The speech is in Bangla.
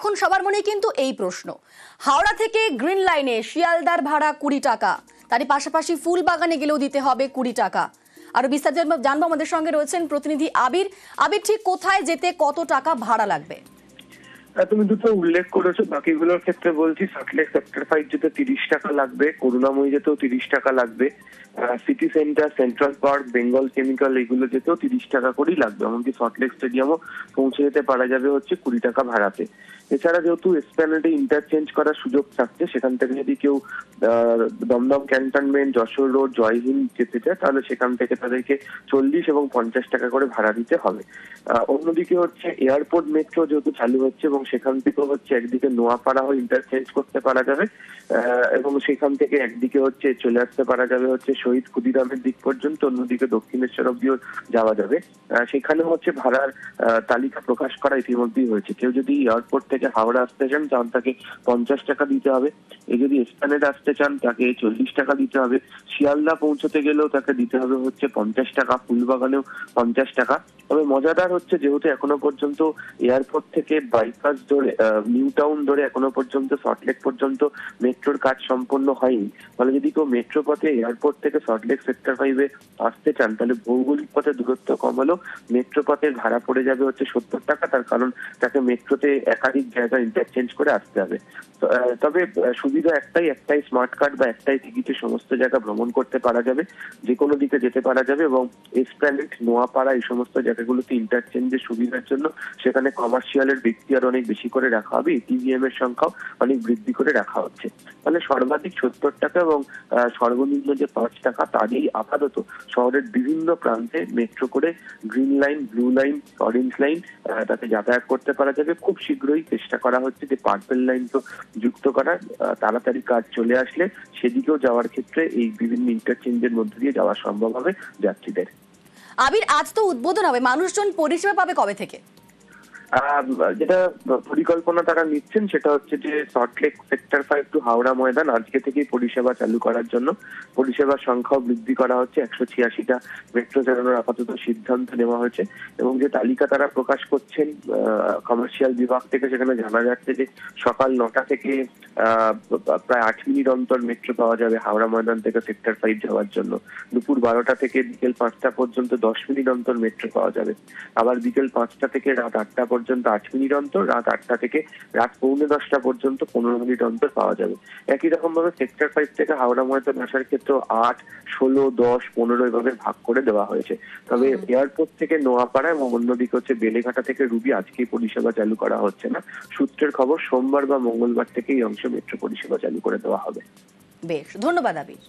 এখন সবার মনে কিন্তু এই প্রশ্ন, হাওড়া থেকে গ্রিন লাইনে শিয়ালদার ভাড়া 20 টাকা, তারই পাশাপাশি ফুলবাগানে গেলেও দিতে হবে 20 টাকা। আরো বিস্তারিত জানবো, আমাদের সঙ্গে রয়েছেন প্রতিনিধি আবির। আবির, ঠিক কোথায় যেতে কত টাকা ভাড়া লাগবে? তুমি দুটো উল্লেখ করেছো, বাকিগুলোর ক্ষেত্রে বলছি সল্টলেক সেক্টর 5 যেতে 30 টাকা লাগবে, করুণাময়ী যেতেও 30 টাকা লাগবে, city centre, central park, Bengal chemical এগুলো যেতেও 30 টাকা করেই লাগবে। এমনকি সল্টলেক স্টেডিয়ামও পৌঁছে যেতে পারা যাবে হচ্ছে 20 টাকা ভাড়াতে। এছাড়া যেহেতু এসপ্ল্যানেডে ইন্টারচেঞ্জ করার সুযোগ থাকছে, সেখান থেকে যদি কেউ দমদম ক্যান্টনমেন্ট, যশোর রোড, জয়হিন্দ যেতে চায় তাহলে সেখান থেকে তাদেরকে 40 এবং 50 টাকা করে ভাড়া দিতে হবে। অন্যদিকে হচ্ছে এয়ারপোর্ট মেট্রো যেহেতু চালু হচ্ছে এবং সেখান থেকে হচ্ছে একদিকে নোয়াপাড়া হয়ে ইন্টারচেঞ্জ করতে পারা যাবে এবং সেখান থেকে একদিকে হচ্ছে চলে আসতে পারা যাবে হচ্ছে শহীদ ক্ষুদিরামের দিক পর্যন্ত, অন্যদিকে দক্ষিণেশ্বর অব্দিও যাওয়া যাবে। সেখানে হচ্ছে ভাড়ার তালিকা প্রকাশ করা ইতিমধ্যেই হয়েছে। কেউ যদি এয়ারপোর্ট থেকে হাওড়া আসতে চান তাহলে তাকে 50 টাকা দিতে হবে, এ যদি এসপ্ল্যানেড আসতে চান তাকে 40 টাকা দিতে হবে, শিয়ালদা পৌঁছতে গেলেও তাকে দিতে হবে হচ্ছে 50 টাকা, ফুলবাগানেও 50 টাকা। তবে মজাদার হচ্ছে যেহেতু এখনো পর্যন্ত এয়ারপোর্ট থেকে বাইপাস ধরে নিউ টাউন ধরে এখনো পর্যন্ত সল্টলেক পর্যন্ত মেট্রোর কাজ সম্পন্ন হয়নি, ফলে যদি কেউ মেট্রো পথে এয়ারপোর্ট থেকে সল্টলেক সেক্টর 5-এ আসতে চান তাহলে ভৌগোলিক পথে দূরত্ব কম হলেও মেট্রো পথের ভাড়া পড়ে যাবে হচ্ছে 70 টাকা, তার কারণ তাকে মেট্রোতে একাধিক জায়গা ইন্টারচেঞ্জ করে আসতে হবে। তবে সুবিধা একটাই স্মার্ট কার্ড বা একটাই টিকিটে সমস্ত জায়গা ভ্রমণ করতে পারা যাবে, যে কোনো দিকে যেতে পারা যাবে এবং এসপ্ল্যানেড, নোয়াপাড়া এই সমস্ত জায়গাগুলোতে ইন্টারচেঞ্জের সুবিধার জন্য সেখানে কমার্শিয়ালের ব্যক্তি আর অনেক বেশি করে রাখা হবে, এটিভিএম এর সংখ্যাও অনেক বৃদ্ধি করে রাখা হচ্ছে। তাহলে সর্বাধিক 70 টাকা এবং সর্বনিম্ন যে 5 টাকা তারই আপাতত শহরের বিভিন্ন প্রান্তে মেট্রো করে green line, blue line, orange line তাতে যাতায়াত করতে পারা যাবে। খুব শীঘ্রই চেষ্টা করা হচ্ছে যে পার্পল লাইন তো যুক্ত করার, তাড়াতাড়ি কাজ চলে আসলে সেদিকেও যাওয়ার ক্ষেত্রে এই বিভিন্ন ইন্টারচেঞ্জের মধ্যে দিয়ে যাওয়া সম্ভব হবে যাত্রীদের। আবির, আজ তো উদ্বোধন হবে, মানুষজন পরিষেবা পাবে কবে থেকে? যেটা পরিকল্পনা তারা নিচ্ছেন সেটা হচ্ছে যে সল্টলেক সেক্টর 5 টু হাওড়া ময়দান আজকে থেকেই পরিষেবা চালু করার জন্য পরিষেবার সংখ্যাও বৃদ্ধি করা হচ্ছে। 186টা মেট্রো চালানোর আপাতত সিদ্ধান্ত নেওয়া হয়েছে এবং যে তালিকা তারা প্রকাশ করছেন কমার্শিয়াল বিভাগ থেকে, সেখানে জানা যাচ্ছে যে সকাল 9টা থেকে প্রায় 8 মিনিট অন্তর মেট্রো পাওয়া যাবে হাওড়া ময়দান থেকে সেক্টর 5 যাওয়ার জন্য। দুপুর 12টা থেকে বিকেল 5টা পর্যন্ত 10 মিনিট অন্তর মেট্রো পাওয়া যাবে। আবার বিকেল 5টা থেকে রাত 8টা পর্যন্ত 8 মিনিট অন্তর, রাত 8টা থেকে রাত 9:45 পর্যন্ত 15 মিনিট অন্তর পাওয়া যাবে। একই রকম ভাবে সেক্টর 5 থেকে হাওড়া ময়দান আসার ক্ষেত্রে 8, 16, 10, 15 এভাবে ভাগ করে দেওয়া হয়েছে। তবে এয়ারপোর্ট থেকে নোয়াপাড়া এবং অন্যদিকে হচ্ছে বেলেঘাটা থেকে রুবি আজকেই পরিষেবা চালু করা হচ্ছে না। সূত্রের খবর সোমবার বা মঙ্গলবার থেকে এই অংশে মেট্রো পরিষেবা চালু করে দেওয়া হবে। বেশ, ধন্যবাদ আবির।